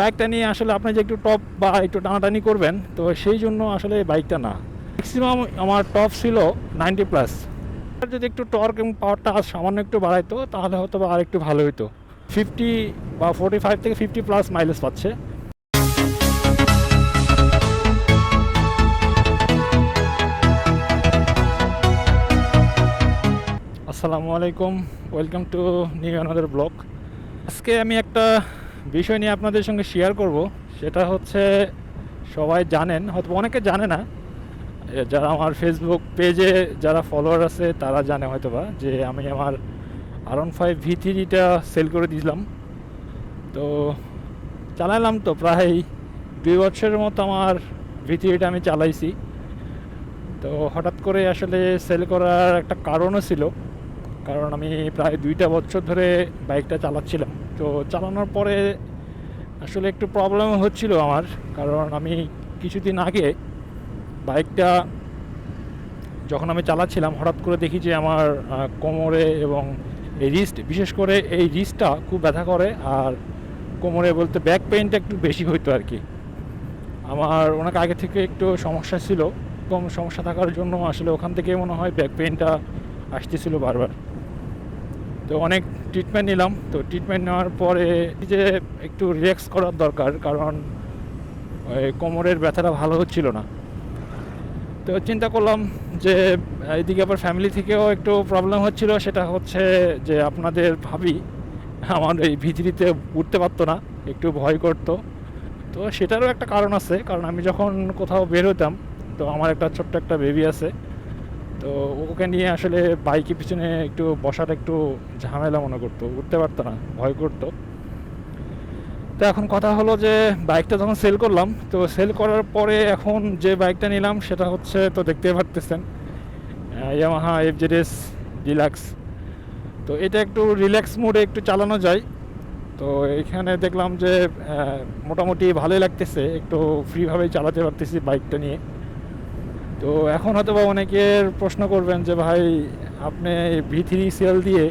বাইকটা নিয়ে আসলে আপনি যে একটু টপ বা একটু টানাটানি করবেন, তো সেই জন্য আসলে বাইকটা না। ম্যাক্সিমাম আমার টপ ছিল 90+। যদি একটু টর্ক এবং পাওয়ারটা সামান্য একটু বাড়াইতো তাহলে হয়তো বা আর একটু ভালো হতো। 50 বা 45 থেকে 50+ মাইলেজ পাচ্ছে। আসসালামু আলাইকুম, welcome to new another blog. আজকে আমি একটা বিষয় নিয়ে আপনাদের সঙ্গে শেয়ার করব। সেটা হচ্ছে, সবাই জানেন হয়তো, অনেকে জানে না। যারা আমার ফেসবুক পেজে যারা ফলোয়ার আছে তারা জানে হয়তোবা যে আমি আমার R15 V3টা সেল করে দিলাম। তো চালালাম তো প্রায় 2 বছরের মতো আমার V3টা আমি চালাইছি। তো হঠাৎ করে আসলে সেল করার একটা কারণও ছিল, কারণ আমি প্রায় 2টা বছর ধরে বাইকটা চালাচ্ছিলাম। তো চালানোর পরে আসলে একটু প্রবলেম হচ্ছিল আমার, কারণ আমি কিছুদিন আগে বাইকটা যখন আমি চালাচ্ছিলাম হঠাৎ করে দেখি যে আমার কোমরে এবং এই রিস্ট, বিশেষ করে এই রিস্টটা খুব ব্যথা করে। আর কোমরে বলতে ব্যাক পেইনটা একটু বেশি হইতো আর কি। আমার অনেক আগে থেকে একটু সমস্যা ছিল, কম সমস্যা থাকার জন্য আসলে ওখান থেকে মনে হয় ব্যাক পেইনটা আসতেছিল বারবার। তো অনেক ট্রিটমেন্ট নিলাম। তো ট্রিটমেন্ট নেওয়ার পরে যে একটু রিল্যাক্স করার দরকার, কারণ ওই কোমরের ব্যথাটা ভালো হচ্ছিল না। তো চিন্তা করলাম যে এদিকে আবার ফ্যামিলি থেকেও একটু প্রবলেম হচ্ছিল। সেটা হচ্ছে যে আপনাদের ভাবি আমার এই ভিতরিতে উঠতে পারতো না, একটু ভয় করতো। তো সেটারও একটা কারণ আছে, কারণ আমি যখন কোথাও বের হতাম, তো আমার একটা ছোট্ট একটা বেবি আছে। তো ওকে নিয়ে আসলে বাইকের পিছনে একটু বসাটা একটু ঝামেলা মনে করতো, উঠতে পারতো না, ভয় করতো। তো এখন কথা হলো যে বাইকটা যখন সেল করলাম, তো সেল করার পরে এখন যে বাইকটা নিলাম সেটা হচ্ছে, তো দেখতেই পারতেছেন, ইয়ামাহা FZS ডিলাক্স। তো এটা একটু রিল্যাক্স মোডে একটু চালানো যায়। তো এখানে দেখলাম যে মোটামুটি ভালোই লাগতেছে, একটু ফ্রিভাবেই চালাতে পারতেছি বাইকটা নিয়ে। তো এখন হয়তো বা অনেকের প্রশ্ন করবেন যে ভাই, আপনি V3 সেল দিয়ে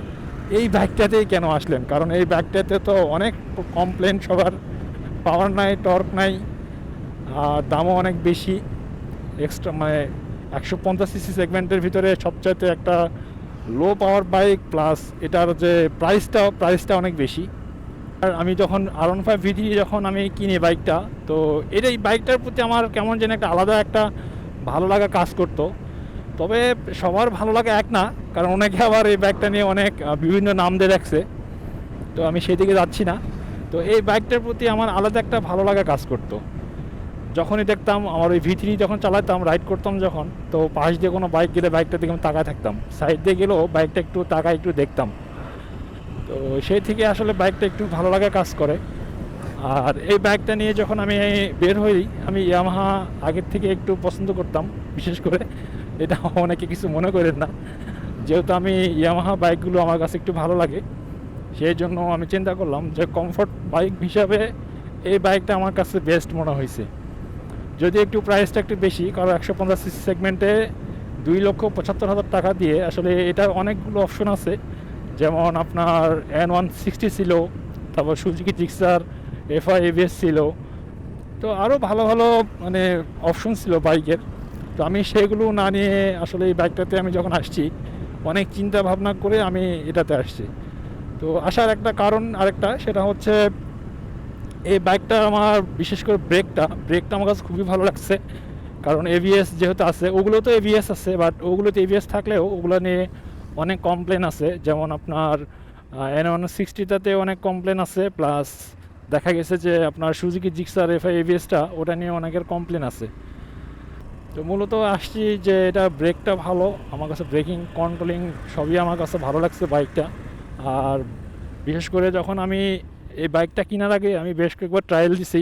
এই বাইকটাতেই কেন আসলেন? কারণ এই বাইকটাতে তো অনেক কমপ্লেন সবার, পাওয়ার নাই, টর্ক নাই, আর দামও অনেক বেশি। এক্সট্রা মানে 150cc সেগমেন্টের ভিতরে সবচাইতে একটা লো পাওয়ার বাইক, প্লাস এটার যে প্রাইসটা অনেক বেশি। আর আমি যখন R15 V3 যখন আমি কিনি বাইকটা, তো এই বাইকটার প্রতি আমার কেমন যেন একটা আলাদা একটা ভালো লাগা কাজ করতো। তবে সবার ভালো লাগা এক না, কারণ অনেকে আবার এই বাইকটা নিয়ে অনেক বিভিন্ন নাম দিয়ে রাখছে। তো আমি সেদিকে যাচ্ছি না। তো এই বাইকটার প্রতি আমার আলাদা একটা ভালো লাগা কাজ করতো। যখনই দেখতাম আমার ওই V3 যখন চালাতাম, রাইড করতাম যখন, তো পাশ দিয়ে কোনো বাইক গেলে বাইকটা দিকে আমি তাকায় থাকতাম, সাইড দিয়ে গেলেও বাইকটা একটু তাকায় একটু দেখতাম। তো সেই থেকে আসলে বাইকটা একটু ভালো লাগা কাজ করে। আর এই বাইকটা নিয়ে যখন আমি বের হই, আমি ইয়ামাহা আগের থেকে একটু পছন্দ করতাম বিশেষ করে। এটা অনেকে কিছু মনে করেন না, যেহেতু আমি ইয়ামাহা বাইকগুলো আমার কাছে একটু ভালো লাগে, সেই জন্য আমি চিন্তা করলাম যে কমফোর্ট বাইক হিসাবে এই বাইকটা আমার কাছে বেস্ট মনে হয়েছে। যদি একটু প্রাইসটা একটু বেশি, কারণ 150cc সেগমেন্টে 2,75,000 টাকা দিয়ে আসলে এটা অনেকগুলো অপশন আছে। যেমন আপনার N160 ছিল, তারপর সুজুকি জিক্সার FI ABS ছিল, তো আরও ভালো ভালো মানে অপশন ছিল বাইকের। তো আমি সেগুলো না নিয়ে আসলে এই বাইকটাতে আমি যখন আসছি, অনেক চিন্তা ভাবনা করে আমি এটাতে আসছি। তো আসার একটা কারণ আরেকটা, সেটা হচ্ছে এই বাইকটা আমার বিশেষ করে ব্রেকটা আমার কাছে খুবই ভালো লাগছে। কারণ ABS যেহেতু আছে, ওগুলো তো ABS আছে, বাট ওগুলোতে ABS থাকলেও ওগুলো নিয়ে অনেক কমপ্লেন আছে। যেমন আপনার N160টাতে অনেক কমপ্লেন আছে, প্লাস দেখা গেছে যে আপনার সুজুকি জিক্সার FI ABSটা ওটা নিয়ে অনেকের কমপ্লেন আছে। তো মূলত আসছি যে এটা ব্রেকটা ভালো, আমার কাছে ব্রেকিং কন্ট্রোলিং সবই আমার কাছে ভালো লাগছে বাইকটা। আর বিশেষ করে যখন আমি এই বাইকটা কেনার আগে আমি বেশ কয়েকবার ট্রায়াল দিছি।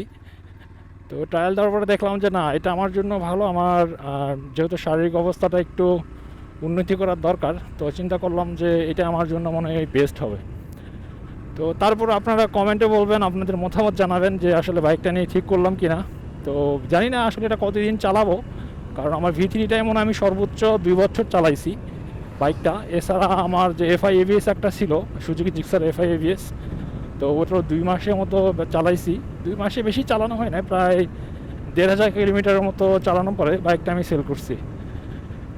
তো ট্রায়াল দেওয়ার পরে দেখলাম যে না, এটা আমার জন্য ভালো। আমার যেহেতু শারীরিক অবস্থাটা একটু উন্নতি করার দরকার, তো চিন্তা করলাম যে এটা আমার জন্য মনে হয় বেস্ট হবে। তো তারপর আপনারা কমেন্টে বলবেন, আপনাদের মতামত জানাবেন যে আসলে বাইকটা নিয়ে ঠিক করলাম কি না। তো জানি না আসলে এটা কতদিন চালাবো, কারণ আমার V3টাই মনে হয় আমি সর্বোচ্চ 2 বছর চালাইছি বাইকটা। এছাড়া আমার যে FI ABS একটা ছিল, সুজুকি জিক্সার FI ABS, তো ওটা 2 মাসের মতো চালাইছি। 2 মাসে বেশি চালানো হয় না, প্রায় 1500 কিলোমিটারের মতো চালানোর পরে বাইকটা আমি সেল করছি।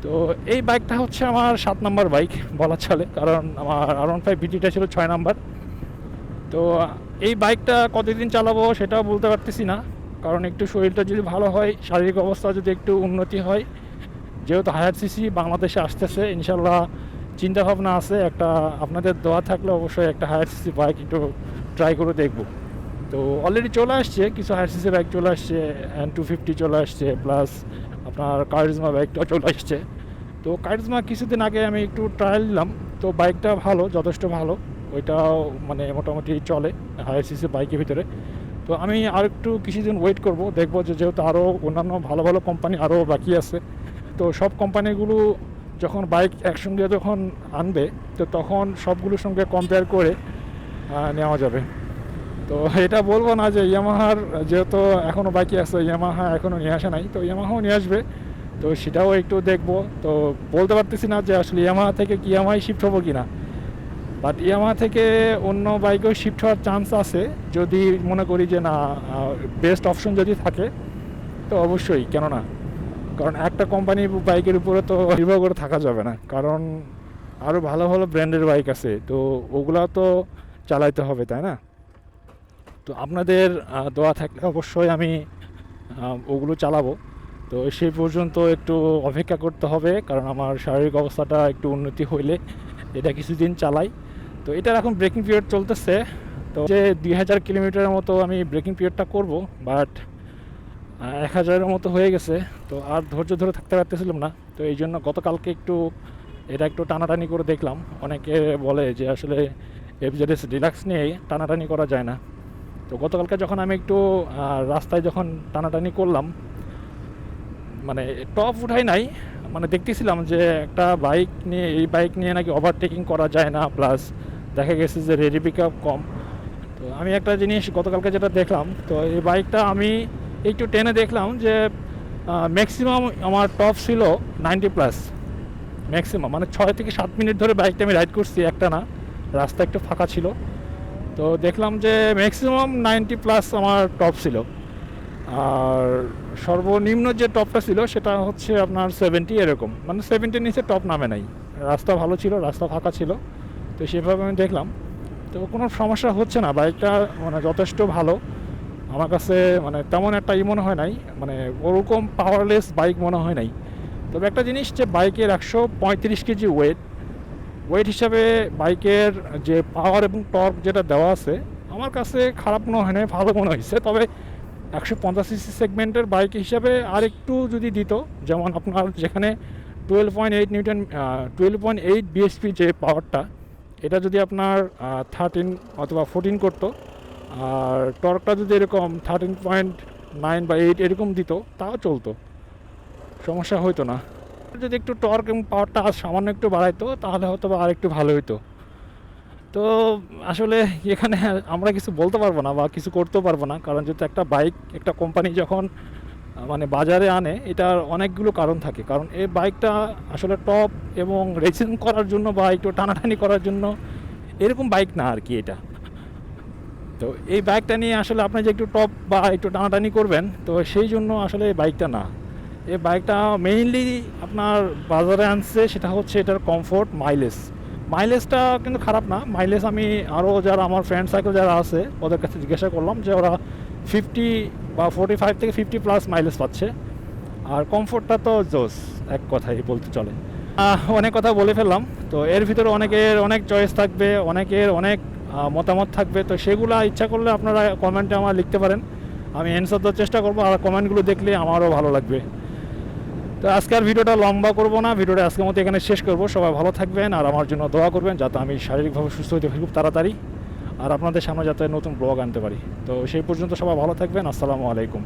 তো এই বাইকটা হচ্ছে আমার 7 নাম্বার বাইক বলা চলে, কারণ আমার R15 ভিটিটা ছিল 6 নাম্বার। তো এই বাইকটা কতদিন চালাবো সেটাও বলতে পারতেছি না, কারণ একটু শরীরটা যদি ভালো হয়, শারীরিক অবস্থা যদি একটু উন্নতি হয়, যেহেতু হায়ার সিসি বাংলাদেশে আসতেছে ইনশাল্লাহ, চিন্তাভাবনা আছে একটা, আপনাদের দোয়া থাকলে অবশ্যই একটা হায়ার সিসি বাইক একটু ট্রাই করে দেখব। তো অলরেডি চলে আসছে কিছু হায়ার সিসি বাইক, চলে আসছে N250 চলে আসছে, প্লাস আপনার কারিজমা বাইকটাও চলে আসছে। তো কারিজমা কিছুদিন আগে আমি একটু ট্রায়াল দিলাম, তো বাইকটা ভালো, যথেষ্ট ভালো, ওইটাও মানে মোটামুটি চলে হায়ার সিসি বাইকের ভিতরে। তো আমি আর একটু কিছুদিন ওয়েট করব, দেখবো যে যেহেতু আরও অন্যান্য ভালো ভালো কোম্পানি আরও বাকি আছে, তো সব কোম্পানিগুলো যখন বাইক একসঙ্গে যখন আনবে, তো তখন সবগুলোর সঙ্গে কম্পেয়ার করে নেওয়া যাবে। তো এটা বলবো না যে ইয়ামাহার যেহেতু এখনও বাকি আছে, ইয়ামাহা এখনও নিয়ে আসে নাই, তো ইয়ামাহাও নিয়ে আসবে, তো সেটাও একটু দেখবো। তো বলতে পারতেছি না যে আসলে ইয়ামাহা থেকে কি ইয়ামাহায় শিফট হবো কি না, বাট ইয়ামাহা থেকে অন্য বাইকেও শিফট হওয়ার চান্স আছে, যদি মনে করি যে না বেস্ট অপশন যদি থাকে, তো অবশ্যই, কেন না। কারণ একটা কোম্পানি বাইকের উপরে তো নির্ভর করে থাকা যাবে না, কারণ আরও ভালো ভালো ব্র্যান্ডের বাইক আছে, তো ওগুলা তো চালাইতে হবে, তাই না? তো আপনাদের দোয়া থাকলে অবশ্যই আমি ওগুলো চালাবো। তো সেই পর্যন্ত একটু অপেক্ষা করতে হবে, কারণ আমার শারীরিক অবস্থাটা একটু উন্নতি হইলে এটা কিছুদিন চালাই। তো এটার এখন ব্রেকিং পিরিয়ড চলতেছে, তো যে 2000 কিলোমিটারের মতো আমি ব্রেকিং পিরিয়ডটা করব, বাট 1000-এর মতো হয়ে গেছে, তো আর ধৈর্য ধরে থাকতে পারতেছিলাম না। তো এই জন্য গতকালকে এটা একটু টানাটানি করে দেখলাম। অনেকে বলে যে আসলে FZS ডিলাক্স নিয়ে টানাটানি করা যায় না। তো গতকালকে যখন আমি একটু রাস্তায় যখন টানাটানি করলাম, মানে টপ উঠাই নাই, মানে দেখতেছিলাম যে একটা এই বাইক নিয়ে নাকি ওভারটেকিং করা যায় না, প্লাস দেখা গেছে যে রেডি পিক আপ কম। তো আমি একটা জিনিস গতকালকে যেটা দেখলাম, তো এই বাইকটা আমি একটু টেনে দেখলাম যে ম্যাক্সিমাম আমার টপ ছিল 90+, ম্যাক্সিমাম মানে 6 থেকে 7 মিনিট ধরে বাইকটা আমি রাইড করছি একটা না, রাস্তা একটু ফাঁকা ছিল। তো দেখলাম যে ম্যাক্সিমাম 90+ আমার টপ ছিল, আর সর্বনিম্ন যে টপটা ছিল সেটা হচ্ছে আপনার 70 এরকম, মানে 70-এর নিচে টপ নামে নাই। রাস্তা ভালো ছিল, রাস্তা ফাঁকা ছিল, তো সেভাবে আমি দেখলাম। তো কোনো সমস্যা হচ্ছে না, বাইকটা মানে যথেষ্ট ভালো আমার কাছে, মানে তেমন একটা মনে হয় নাই, মানে ওরকম পাওয়ারলেস বাইক মনে হয় নাই। তবে একটা জিনিস, যে বাইকের 135 কেজি ওয়েট হিসাবে বাইকের যে পাওয়ার এবং টর্ক যেটা দেওয়া আছে, আমার কাছে খারাপ মনে হয় না, ভালো মনে হয়েছে। তবে 150 সিসি সেগমেন্টের বাইক হিসাবে আর একটু যদি দিত, যেমন আপনার যেখানে 12.8 বিএসপি যে পাওয়ারটা, এটা যদি আপনার 13 অথবা 14 করতো, আর টর্কটা যদি এরকম 13.9 বা 8 এরকম দিত, তাও চলতো, সমস্যা হইতো না। যদি একটু টর্ক এবং পাওয়ারটা সামান্য একটু বাড়াইতো, তাহলে হয়তো বা আর একটু ভালো হইতো। তো আসলে এখানে আমরা কিছু বলতে পারবো না বা কিছু করতেও পারবো না, কারণ যেহেতু একটা বাইক একটা কোম্পানি যখন মানে বাজারে আনে, এটার অনেকগুলো কারণ থাকে। কারণ এই বাইকটা আসলে টপ এবং রেসিং করার জন্য বা একটু টানাটানি করার জন্য এরকম বাইক না আর কি এটা। তো এই বাইকটা নিয়ে আসলে আপনি যে একটু টপ বা একটু টানাটানি করবেন, তো সেই জন্য আসলে এই বাইকটা না। এই বাইকটা মেইনলি আপনার বাজারে আনছে সেটা হচ্ছে এটার কমফোর্ট, মাইলেজটা কিন্তু খারাপ না। মাইলেজ আমি আরও যারা আমার ফ্রেন্ড সার্কেল যারা আছে ওদের কাছে জিজ্ঞাসা করলাম, যে ওরা 50 বা 45 থেকে 50+ মাইলেজ পাচ্ছে। আর কমফোর্টটা তো জোস, এক কথাই বলতে চলে। অনেক কথা বলে ফেললাম, তো এর ভিতরে অনেকের অনেক চয়েস থাকবে, অনেকের অনেক মতামত থাকবে, তো সেগুলো ইচ্ছা করলে আপনারা কমেন্টে আমার লিখতে পারেন, আমি অ্যান্সার দেওয়ার চেষ্টা করবো, আর কমেন্টগুলো দেখলে আমারও ভালো লাগবে। তো আজকে আর ভিডিওটা লম্বা করব না, ভিডিওটা আজকের মতো এখানে শেষ করব। সবাই ভালো থাকবেন আর আমার জন্য দোয়া করবেন, যাতে আমি শারীরিকভাবে সুস্থ হতে পারি খুব তাড়াতাড়ি, আর আপনাদের সামনে যাতে নতুন ব্লগ আনতে পারি। তো সেই পর্যন্ত সবাই ভালো থাকবেন। আসসালামু আলাইকুম।